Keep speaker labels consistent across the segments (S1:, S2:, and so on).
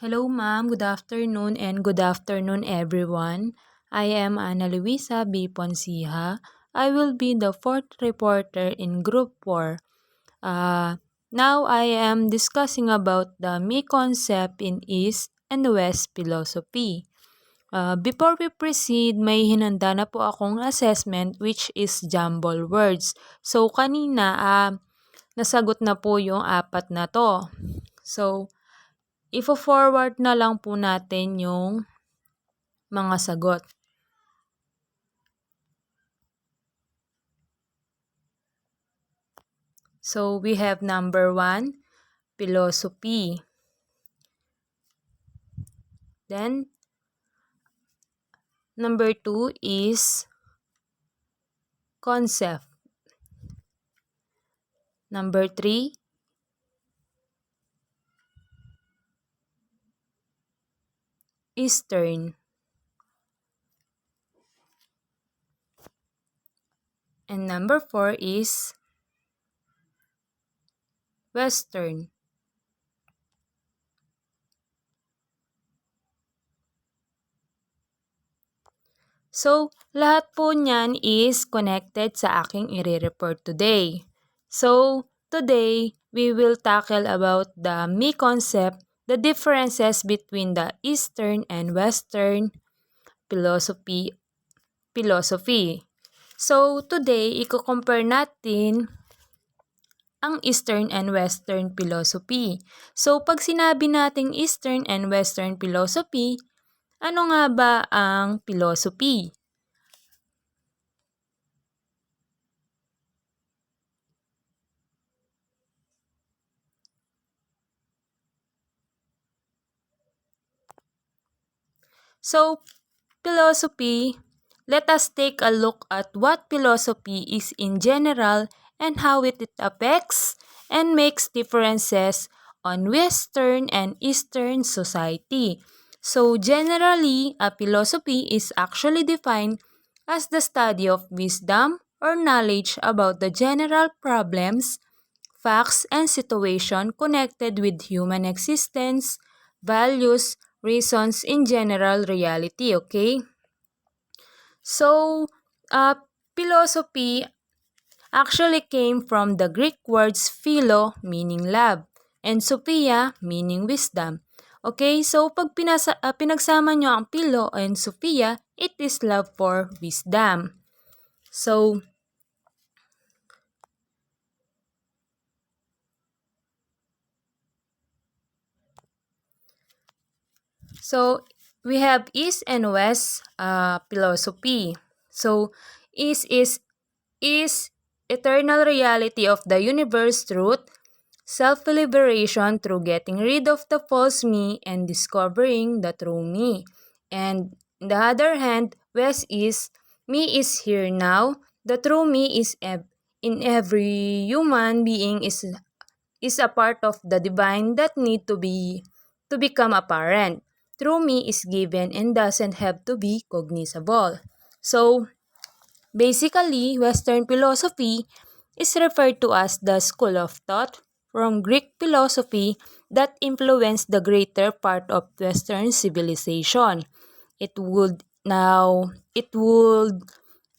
S1: Hello ma'am, good afternoon and good afternoon everyone. I am Ana Luisa B. Ponciha. I will be the fourth reporter in Group 4. Now I am discussing about the me concept in East and West philosophy. Before we proceed, may hinanda na po akong assessment which is jumble words. So kanina, nasagot na po yung apat na to. So, ifo-forward na lang po natin yung mga sagot. So, we have number 1, philosophy. Then, number 2 is concept. Number 3, Eastern. And number 4 is Western. So, lahat po niyan is connected sa aking i-report today. So, today, we will tackle about the me concept, the differences between the Eastern and Western philosophy. So, today, i-compare natin ang Eastern and Western philosophy. So, pag sinabi nating Eastern and Western philosophy, ano nga ba ang philosophy? So, philosophy, let us take a look at what philosophy is in general and how it affects and makes differences on Western and Eastern society. So, generally, a philosophy is actually defined as the study of wisdom or knowledge about the general problems, facts, and situation connected with human existence, values, reasons in general reality, okay? So, philosophy actually came from the Greek words philo, meaning love, and sophia, meaning wisdom. Okay, so pag pinagsama nyo ang philo and sophia, it is love for wisdom. So we have East and West philosophy. So East is eternal reality of the universe truth, self-liberation through getting rid of the false me and discovering the true me. And on the other hand, West is me is here now. The true me is in every human being is a part of the divine that need to become apparent. True me is given and doesn't have to be cognizable. So, basically, Western philosophy is referred to as the school of thought from Greek philosophy that influenced the greater part of Western civilization. It would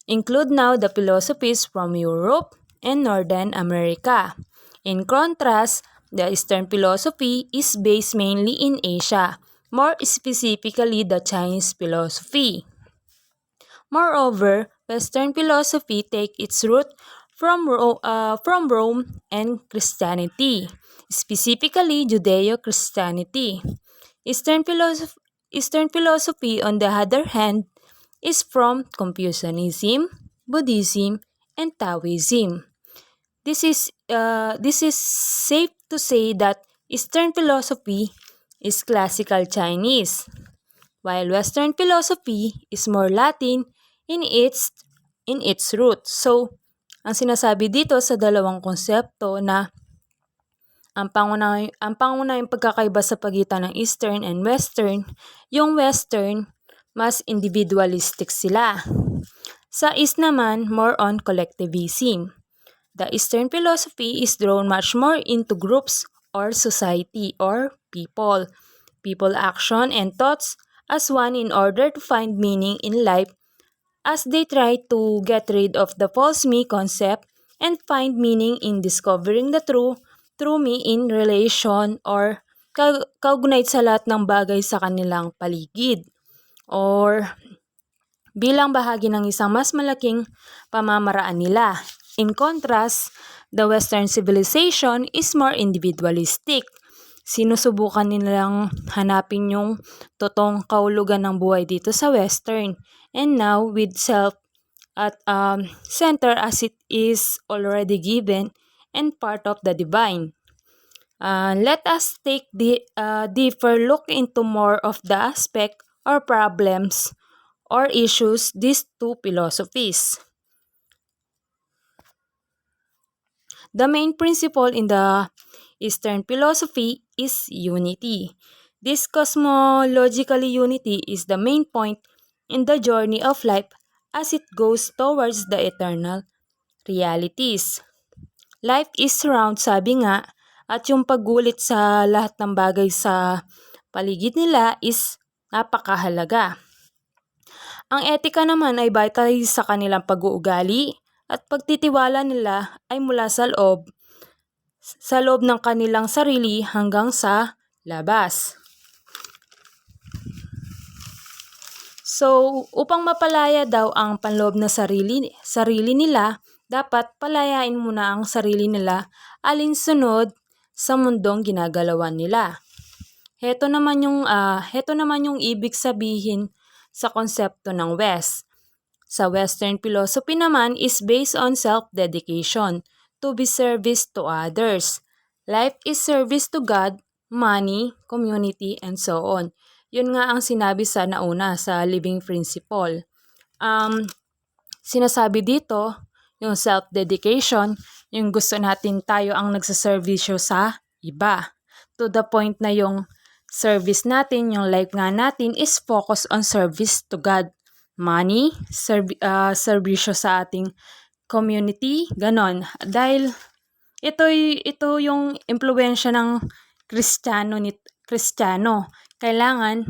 S1: include now the philosophies from Europe and Northern America. In contrast, the Eastern philosophy is based mainly in Asia, more specifically the Chinese philosophy. Moreover, Western philosophy takes its root from Rome and Christianity, specifically Judeo-Christianity. Eastern philosophy, on the other hand, is from Confucianism, Buddhism, and Taoism. This is safe to say that Eastern philosophy is classical Chinese, while Western philosophy is more Latin in its root. So, ang sinasabi dito sa dalawang konsepto na ang pangunahing pagkakaiba sa pagitan ng Eastern and Western, yung Western, mas individualistic sila. Sa East naman, more on collectivism. The Eastern philosophy is drawn much more into groups or society or people. people action and thoughts as one in order to find meaning in life as they try to get rid of the false me concept and find meaning in discovering the true me in relation or kaugnay sa lahat ng bagay sa kanilang paligid or bilang bahagi ng isang mas malaking pamamaraan nila. In contrast, the Western civilization is more individualistic. Sinusubukan nilang hanapin yung totoong kahulugan ng buhay dito sa Western. And now, with self at center as it is already given and part of the divine. Let us take the deeper look into more of the aspect or problems or issues these two philosophies. The main principle in the Eastern philosophy is unity. This cosmologically unity is the main point in the journey of life as it goes towards the eternal realities. Life is round, sabi nga, at yung paggulit sa lahat ng bagay sa paligid nila is napakahalaga. Ang etika naman ay batay sa kanilang pag-uugali at pagtitiwala nila ay mula sa loob ng kanilang sarili hanggang sa labas. So, upang mapalaya daw ang panloob na sarili nila, dapat palayain muna ang sarili nila alinsunod sa mundong ginagalawan nila. Heto naman yung ibig sabihin sa konsepto ng West. Sa Western philosophy naman is based on self-dedication to be service to others. Life is service to God, money, community, and so on. Yun nga ang sinabi sa nauna sa living principle. Sinasabi dito, yung self-dedication, yung gusto natin tayo ang nagsaservisyo sa iba. To the point na yung service natin, yung life nga natin is focused on service to God. Money, servisyo sa ating community, ganon. Dahil ito yung impluwensya ng Kristiyano. Kailangan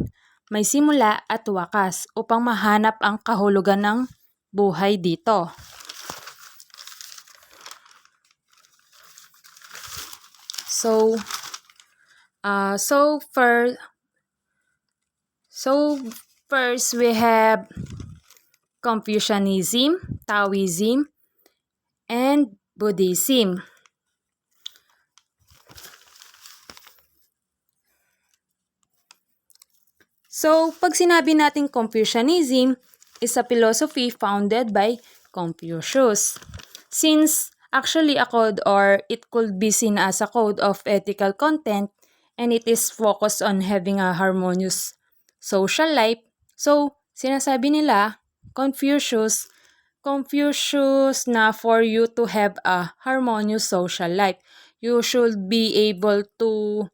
S1: may simula at wakas upang mahanap ang kahulugan ng buhay dito. So first we have Confucianism, Taoism, and Buddhism. So, pag sinabi natin Confucianism is a philosophy founded by Confucius. Since actually a code or it could be seen as a code of ethical content and it is focused on having a harmonious social life. So, sinasabi nila, Confucius na for you to have a harmonious social life, you should be able to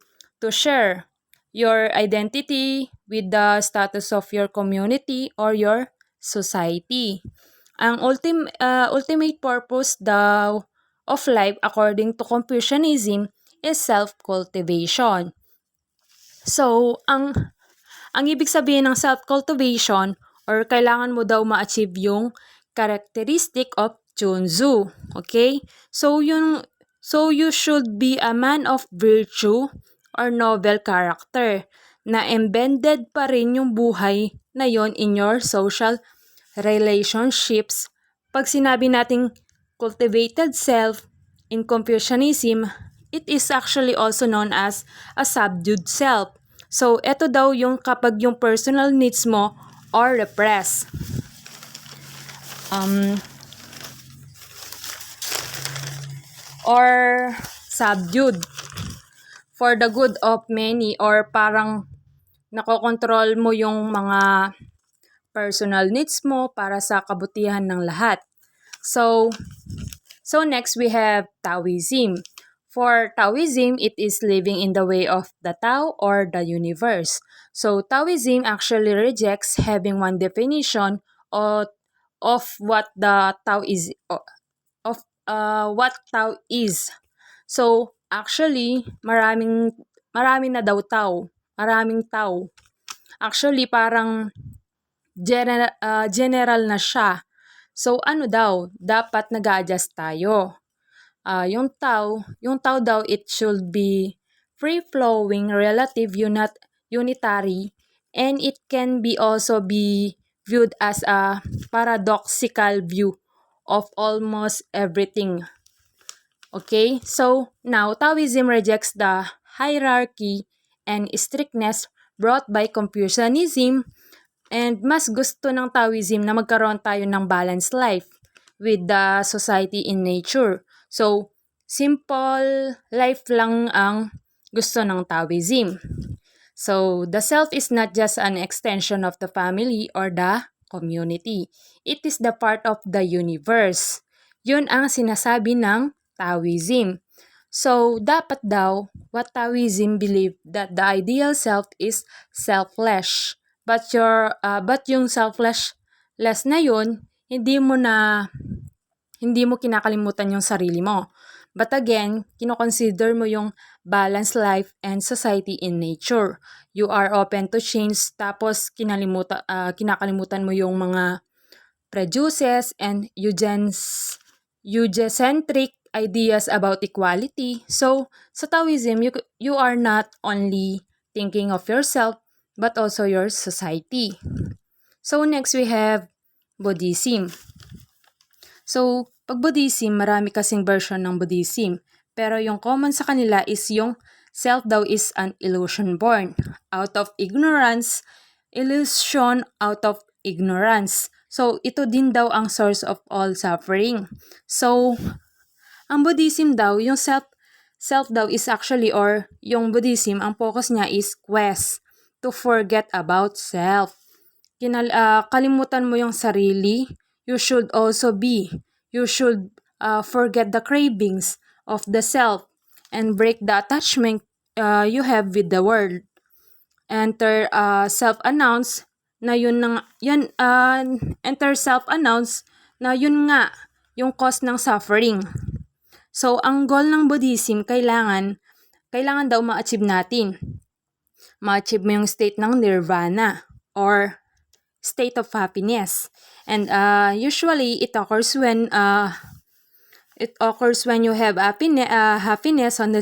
S1: share your identity with the status of your community or your society. Ang ultimate purpose daw of life according to Confucianism is self-cultivation. So, ang ibig sabihin ng self-cultivation or kailangan mo daw ma-achieve yung characteristic of Chunzu. Okay? So you should be a man of virtue or noble character na embedded pa rin yung buhay na yon in your social relationships. Pag sinabi nating cultivated self in Confucianism, it is actually also known as a subdued self. So, eto daw yung kapag yung personal needs mo or repressed. Or subdued for the good of many or parang nakokontrol mo yung mga personal needs mo para sa kabutihan ng lahat. So next we have Taoism. For Taoism, it is living in the way of the Tao or the universe. So Taoism actually rejects having one definition of what the Tao is what Tao is. So actually marami na daw Tao. Maraming Tao. Actually, parang general na siya. So, ano daw? Dapat nag-a-adjust tayo. Yung tao daw, it should be free-flowing, relative, unitary, and it can be also be viewed as a paradoxical view of almost everything. Okay, so now Taoism rejects the hierarchy and strictness brought by Confucianism, and mas gusto ng Taoism na magkaroon tayo ng balanced life with the society in nature. So, simple life lang ang gusto ng Taoism. So, the self is not just an extension of the family or the community. It is the part of the universe. Yun ang sinasabi ng Taoism. So, dapat daw, what Taoism believe that the ideal self is selfless. But yung selfless na yun, hindi mo kinakalimutan yung sarili mo. But again, kinoconsider mo yung balanced life and society in nature. You are open to change, tapos kinakalimutan mo yung mga prejudices and eugecentric ideas about equality. So, sa Taoism, you are not only thinking of yourself, but also your society. So, next we have Buddhism. So, pag Buddhism, marami kasing version ng Buddhism. Pero yung common sa kanila is yung self daw is an illusion born out of ignorance, illusion out of ignorance. So, ito din daw ang source of all suffering. So, ang Buddhism daw, yung self daw is actually, or yung Buddhism, ang focus niya is quest to forget about self. Kalimutan mo yung sarili, you should forget the cravings of the self and break the attachment you have with the world. Enter self-announce na enter self-announce na yun nga yung cause ng suffering. So, ang goal ng Buddhism, kailangan daw ma-achieve natin. Ma-achieve mo yung state ng nirvana or state of happiness. And usually, it occurs when you have happiness on the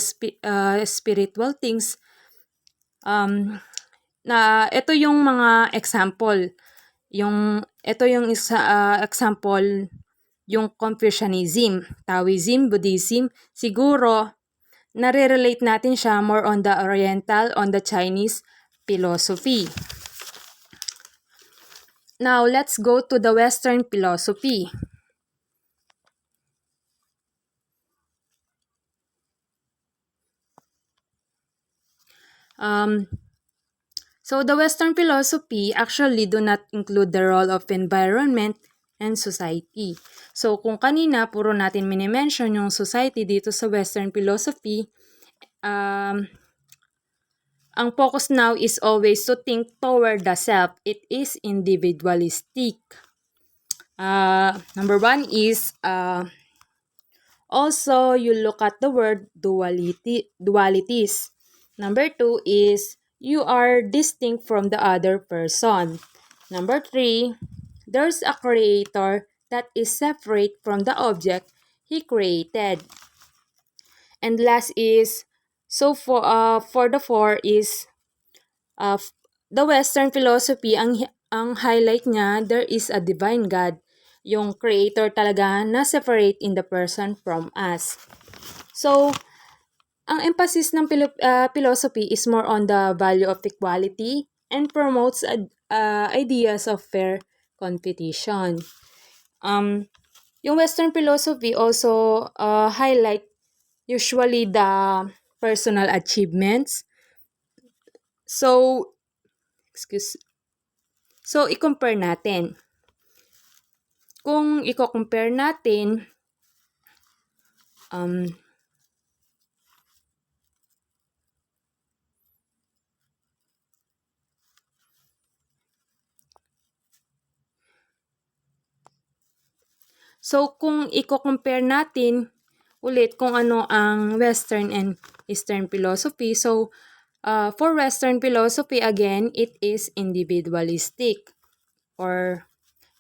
S1: spiritual things. Na ito yung mga example. Ito yung example, yung Confucianism, Taoism, Buddhism. Siguro, nare-relate natin siya more on the Oriental, on the Chinese philosophy. Now, let's go to the Western philosophy. So, the Western philosophy actually do not include the role of environment and society. So, kung kanina, puro natin minimension yung society dito sa Western philosophy, ang focus now is always to think toward the self. It is individualistic. Number one is, also you look at the word dualities. Number two is, you are distinct from the other person. Number three, there's a creator that is separate from the object he created. And last is, so for the four is, the Western philosophy, ang highlight niya, there is a divine God, yung creator talaga na separate in the person from us. So, ang emphasis ng philosophy is more on the value of equality and promotes ideas of fair competition. Yung Western philosophy also highlight usually the personal achievements. So, i-compare natin. Kung i-compare natin, so, kung i-compare natin ulit kung ano ang Western and Eastern philosophy, so, For Western philosophy, again, it is individualistic. Or,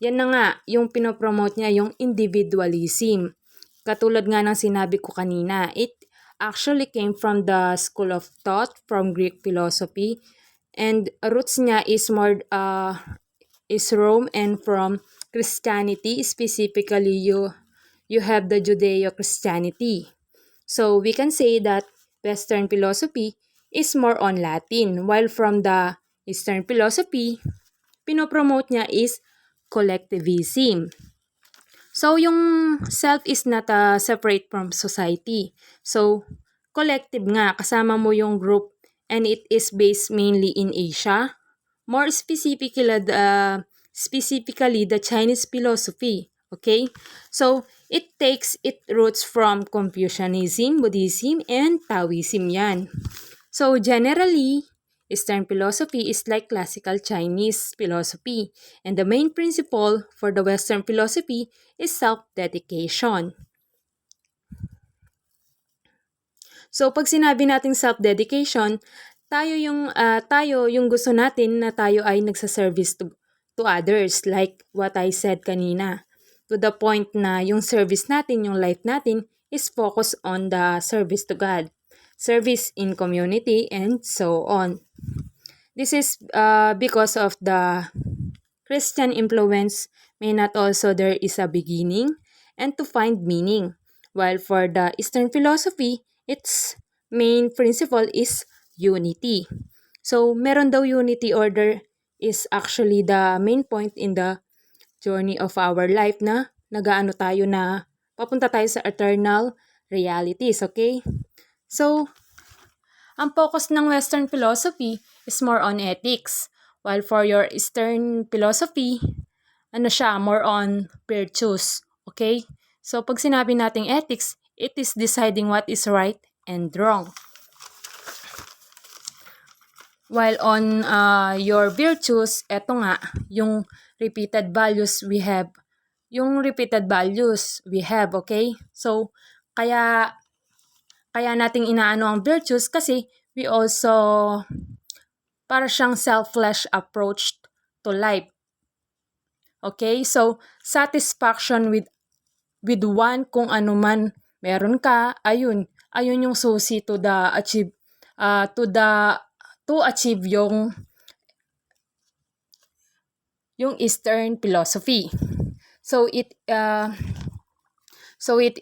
S1: yan na nga, yung pinopromote niya, yung individualism. Katulad nga ng sinabi ko kanina, it actually came from the school of thought, from Greek philosophy. And roots niya is more, is Rome and from Christianity, specifically you have the Judeo-Christianity. So we can say that Western philosophy is more on Latin, while from the Eastern philosophy, pinopromote niya is collectivism. So yung self is not separate from society. So collective nga, kasama mo yung group, and it is based mainly in Asia. More specifically the Chinese philosophy. Okay? So, it takes its roots from Confucianism, Buddhism, and Taoism yan. So, generally, Eastern philosophy is like classical Chinese philosophy, and the main principle for the Western philosophy is self-dedication. So, pag sinabi nating self-dedication, tayo yung gusto natin na tayo ay nagsa-service to others, like what I said kanina. To the point na yung service natin, yung life natin is focused on the service to God, service in community, and so on. This is because of the Christian influence may not also there is a beginning and to find meaning. While for the Eastern philosophy, its main principle is unity. So, meron daw unity order is actually the main point in the journey of our life na nagaano tayo na papunta tayo sa eternal realities, okay? So, ang focus ng Western philosophy is more on ethics, while for your Eastern philosophy, more on virtues, okay? So, pag sinabi nating ethics, it is deciding what is right and wrong. While on your virtues, eto nga, yung repeated values we have. Okay? So, kaya nating inaano ang virtues kasi we also para siyang selfless approach to life. Okay? So, satisfaction with one kung ano man meron ka, ayun yung susi to the achieve to achieve yung Eastern philosophy. So it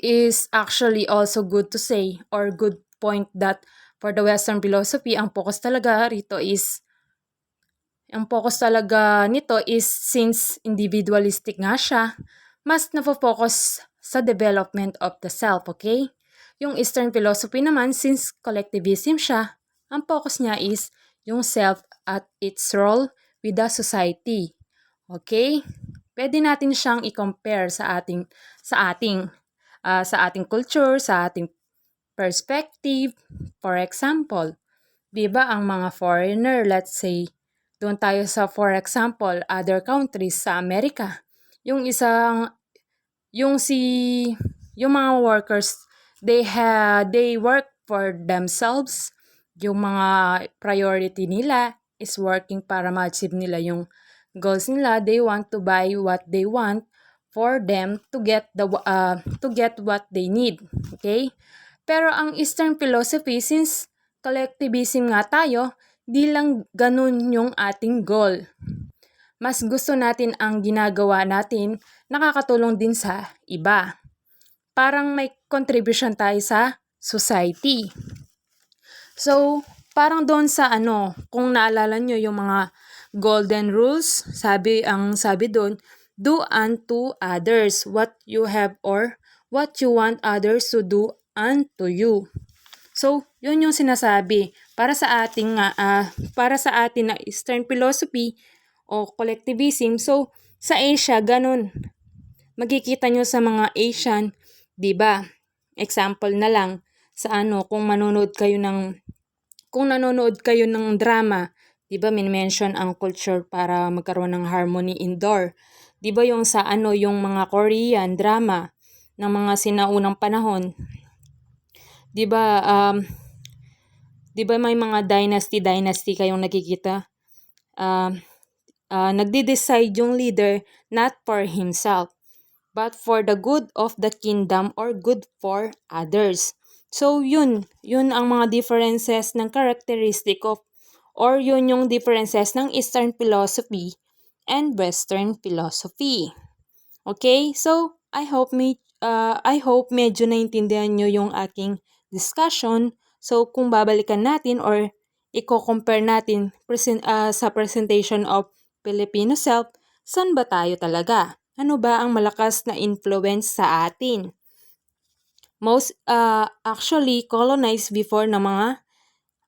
S1: is actually also good to say or good point that for the Western philosophy, ang focus talaga nito is since individualistic nga siya, mas nafo-focus sa development of the self, okay? Yung Eastern philosophy naman, since collectivism siya, ang focus niya is yung self at its role with the society. Okay? Pwede natin siyang i-compare sa ating culture, sa ating perspective. For example, 'di ba ang mga foreigner, let's say, doon tayo sa for example, other countries sa Amerika. Yung mga workers, they work for themselves. Yung mga priority nila is working para ma-achieve nila yung goals nila. They want to buy what they want for them to get what they need. Okay? Pero ang Eastern philosophy, since collectivism nga tayo, di lang ganun yung ating goal. Mas gusto natin ang ginagawa natin nakakatulong din sa iba. Parang may contribution tayo sa society. So, parang doon sa kung naalala nyo yung mga golden rules, sabi doon, do unto others what you have or what you want others to do unto you. So, yun yung sinasabi para sa ating na Eastern philosophy o collectivism. So, sa Asia ganun. Makikita nyo sa mga Asian, 'di ba? Example na lang sa kung nanonood kayo ng drama, 'di ba, mention ang culture para magkaroon ng harmony indoor. 'Di ba yung sa yung mga Korean drama ng mga sinaunang panahon? 'Di ba 'Di ba may mga dynasty kayong nakikita? Um, Nagde-decide yung leader not for himself, but for the good of the kingdom or good for others. So yun ang mga differences ng characteristic of or yun yung differences ng Eastern philosophy and Western philosophy. Okay? So I hope medyo naintindihan nyo yung aking discussion. So kung babalikan natin or i-compare natin sa presentation of Filipino self, saan ba tayo talaga? Ano ba ang malakas na influence sa atin? Most actually colonized before ng mga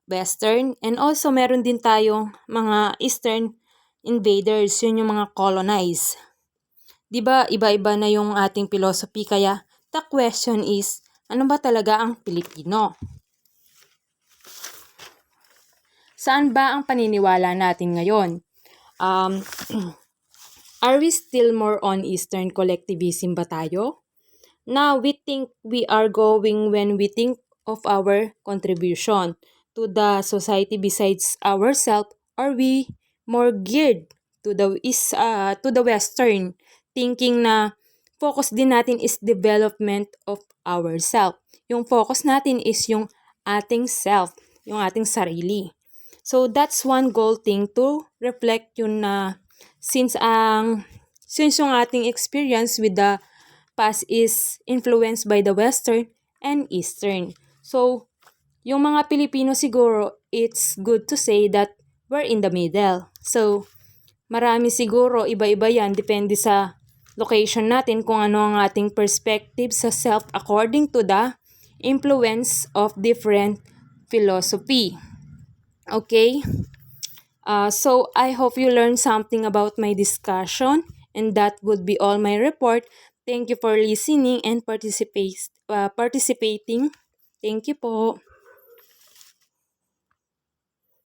S1: Western, and also meron din tayong mga Eastern invaders, yun yung mga colonized. 'Di ba iba-iba na yung ating philosophy, kaya the question is, ano ba talaga ang Pilipino? Saan ba ang paniniwala natin ngayon? Um, are we still more on Eastern collectivism ba tayo? Now we think we are going when we think of our contribution to the society besides ourselves, are we more geared to the Western thinking na focus din natin is development of ourself. Yung focus natin is yung ating self, yung ating sarili. So that's one goal thing to reflect yun na since yung ating experience with the past is influenced by the Western and Eastern. So yung mga Pilipino siguro, it's good to say that we're in the middle. So marami siguro, iba-iba yan, depende sa location natin kung ano ang ating perspective sa self according to the influence of different philosophy. Okay? So I hope you learned something about my discussion, and that would be all my report. Thank you for listening and participating. Thank you po.